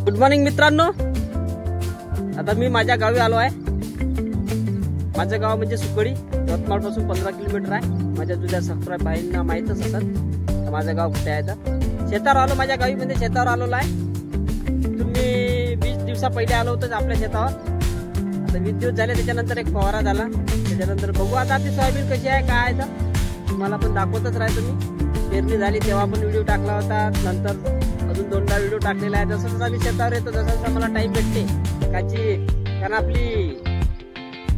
Good morning मित्रांनो, आता मी माझ्या गावी आलो आहे। माझं गाव म्हणजे सुकडी, यवतमाळ पासून 15 किलोमीटर आहे। माझ्या जुन्या सबस्क्राइब भाईंना माहीतच असेल माझं गाव कुठे आहे। तर शेतावर आलो, माझ्या गावी म्हणजे शेतावर आलो आहे। तुम्ही 20 दिवसा पहिले आलो होतं आपल्या शेतावर। आता 20 दिवस झाले, त्याच्यानंतर एक फवारा झाला। त्याच्यानंतर बघू आता आपली सोयाबीन कशी आहे काय आहे, तर तुम्हाला पण दाखवतच राहतो मी। पेरणी झाली तेव्हा पण व्हिडिओ टाकला होता, नंतर अजून 2दा व्हिडिओ टाकलेला आहे। जसं आम्ही शेतावर येतो जसं मला टाइम भेटते कारण आपली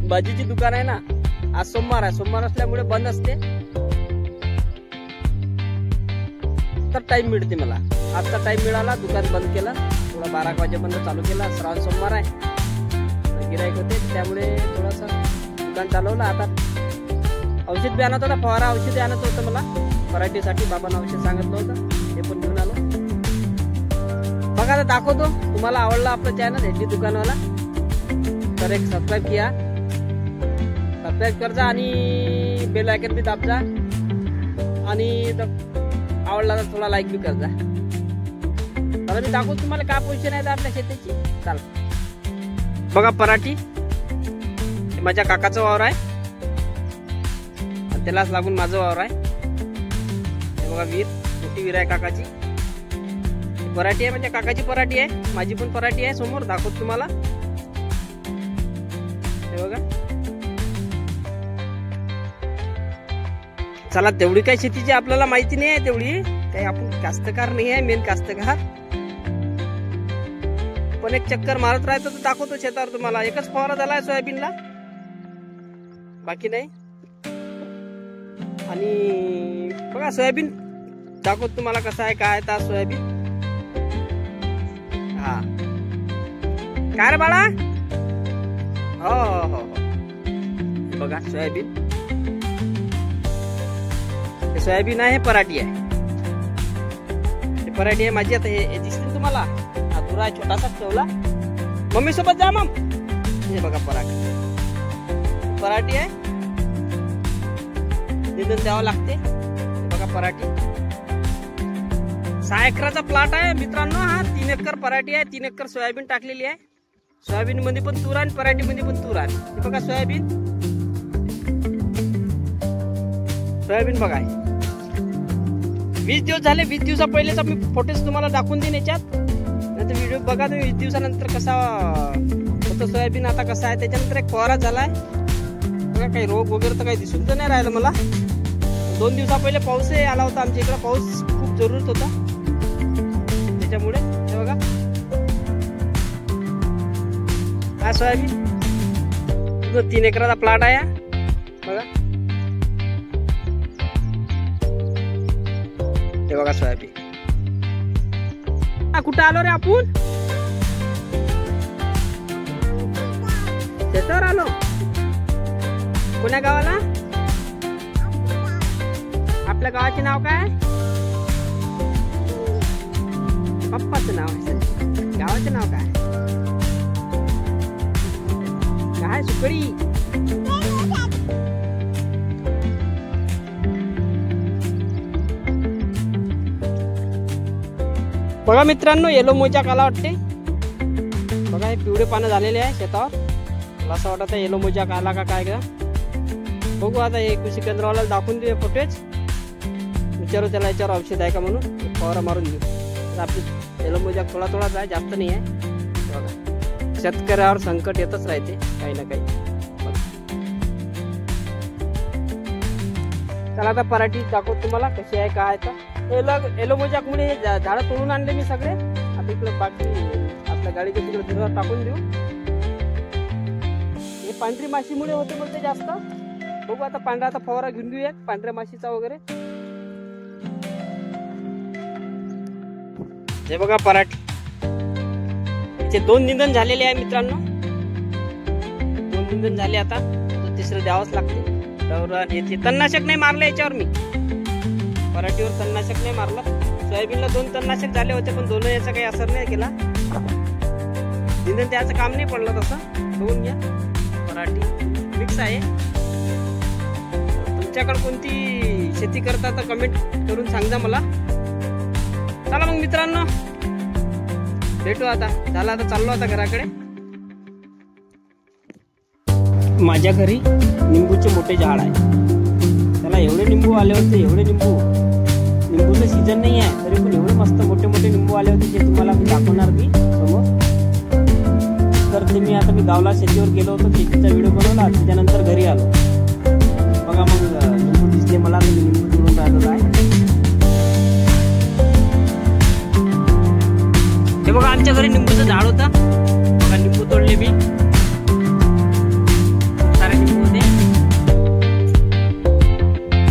भाजीची दुकान आहे ना, आज सोमवार आहे, सोमवार असल्यामुळे बंद असते, तर टाइम मिळते मला। आजचा टाइम मिळाला, दुकान बंद केलं, थोडा 12 वाजेपर्यंत चालू केला। श्रावण सोमवार आहे, गिराईक होते त्यामुळे थोडंसं दुकान चालवलं। आता औषध बी आणत होता, फवारा औषध आणत होतं मला पराठीसाठी, बाबांना औषध सांगितलं होतं, ते पण घेऊन आलो। बघा आता दाखवतो, तुम्हाला आवडला आपलं चॅनल हेडली दुकानवाला तर एक सबस्क्राइब किया, सबस्क्राइब करजा आणि बेल आयकन बी दाबजा, आणि आवडला तर थोडा लाईक बी करजा। तर मी दाखवतो तुम्हाला काय पोझिशन आहे आपल्या शेतीची। चला बघा, पराठी माझ्या काकाचं वावर आहे, त्यालाच लागून माझं वावर आहे। बघा विहीर, मोठी विहीर आहे काकाची, पराठी आहे म्हणजे काकाची पराठी आहे, माझी पण पराठी आहे। समोर दाखवतो तुम्हाला, हे बघा। चला, तेवढी काही शेतीची आपल्याला माहिती नाही आहे, तेवढी काही आपण कास्तकार नाही आहे, मेन कास्तकार, पण एक चक्कर मारत राहतो तर दाखवतो शेतावर तुम्हाला। एकच फवारा झाला आहे सोयाबीनला, बाकी नाही। आणि बघा सोयाबीन दाखवतो तुम्हाला कसं आहे काय आहे सोयाबीन। हा काय रे बाळा, हो हो हो, बघा सोयाबीन, हे सोयाबीन आहे, पराठी आहे, हे पराठी आहे माझी। आता हे दिसते तुम्हाला, हा दुरा आहे छोटासाच ठेवला, मम्मी सोबत जा मग। हे बघा पराठी, पराठी आहे, निंदन द्यावं लागते। बघा पराठी, 6 एकराचा प्लॉट आहे मित्रांनो हा। 3 एकर पराठी आहे, 3 एकर सोयाबीन टाकलेली आहे। सोयाबीन मध्ये पण तूर आहे, पराठी मध्ये पण तूर आहे। हे बघा सोयाबीन, सोयाबीन बघा, 20 दिवस झाले। 20 दिवसा पहिलेचा मी फोटोज तुम्हाला दाखवून देईन याच्यात, नंतर व्हिडिओ बघा तुम्ही 20 दिवसानंतर कसा होतं सोयाबीन, आता कसा आहे। त्याच्यानंतर एक फवारा झालाय बघा, काही रोग वगैरे तर काही दिसून तर नाही राहिलं मला। 2 दिवसा पहिले पाऊसही आला होता आमच्या इकडे, पाऊस खूप जरूरत होता त्याच्यामुळे। हे बघा हा सोयाबीन, 3 एकराचा प्लॉट आहे बघा। हे बघा सोयाबीन, कुठं आलो रे आपण, शेतावर आलो। कोण्या गावाला, आपल्या गावाचे नाव काय, पप्पाचं नाव आहे, गावाचं नाव काय काय, सुकडी। बघा मित्रांनो, येलो मोजा काला वाटते बघा, हे पिवळे पानं झालेले आहे शेतावर। मला असं वाटत आहे येलो मोजा काला का काय का, बघू आता। हे कृषी केंद्रावाला दाखवून देऊ फोटेज, विचारू त्याला याच्यावर औषध आहे का म्हणून, फवारा मारून देऊ। तर आपली येलो मोजा थोडाच आहे, जास्त नाही आहे बघा। शेतकऱ्यावर संकट येतच राहते काही ना काही। चला आता पराठी दाखवतो तुम्हाला कशी आहे काय आहे। येलो मोजाकमुळे हे झाडं तोडून आणले मी सगळे, आता इकडे बाकी आपल्या गाडीच्या तिकडे दुधावर टाकून देऊ। हे पांढरी माशीमुळे होते बोलते जास्त, बघू आता। पांढरा आता फवारा घेऊन देऊ एक पांढऱ्या माशीचा वगैरे। हे बघा पराठी, याचे 2 निंदन झालेले आहे मित्रांनो, 2 निंदन झाले, आता तिसरं द्यावंच लागते। याचे तणनाशक नाही मारलं याच्यावर मी, पराठीवर तणनाशक नाही मारलं। सोयाबीनला 2 तणनाशक झाले होते, पण 2 याचा काही असर नाही केला, निंदन त्याचं काम नाही पडलं तसं। बघून घ्या, पराठी मिक्स आहे। तुमच्याकडे कोणती शेती करता तर कमेंट करून सांगा मला। चला मग मित्रांनो, भेटू आता. झालं, आता चाललो आता घराकडे. माझ्या घरी निंबूचे मोठे झाड आहे. त्याला एवढे निंबू आले होते, एवढे निंबूचं सीझन नाही आहे तरी पण एवढे मस्त मोठे मोठे निंबू आले होते, जे तुम्हाला मी दाखवणार मी समोर. तर ते मी आता गावला शेतीवर गेलो होतो, शेतीचा व्हिडिओ बनवला. त्याच्यानंतर घरी आलो. बघा मग निंबू दिसले मला, मी निंबू तोडून राहिलो आहे. हे बघा आमच्या घरी निंबूचं झाड होतं. बघा निंबू तोडले मी, खूप सारे निंबू होते.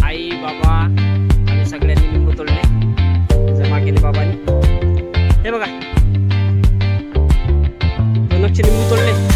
आई बाबा आम्ही सगळ्यांनी निंबू तोडले, जमा केले बाबांनी. हे बघा 2 निंबू तोडले.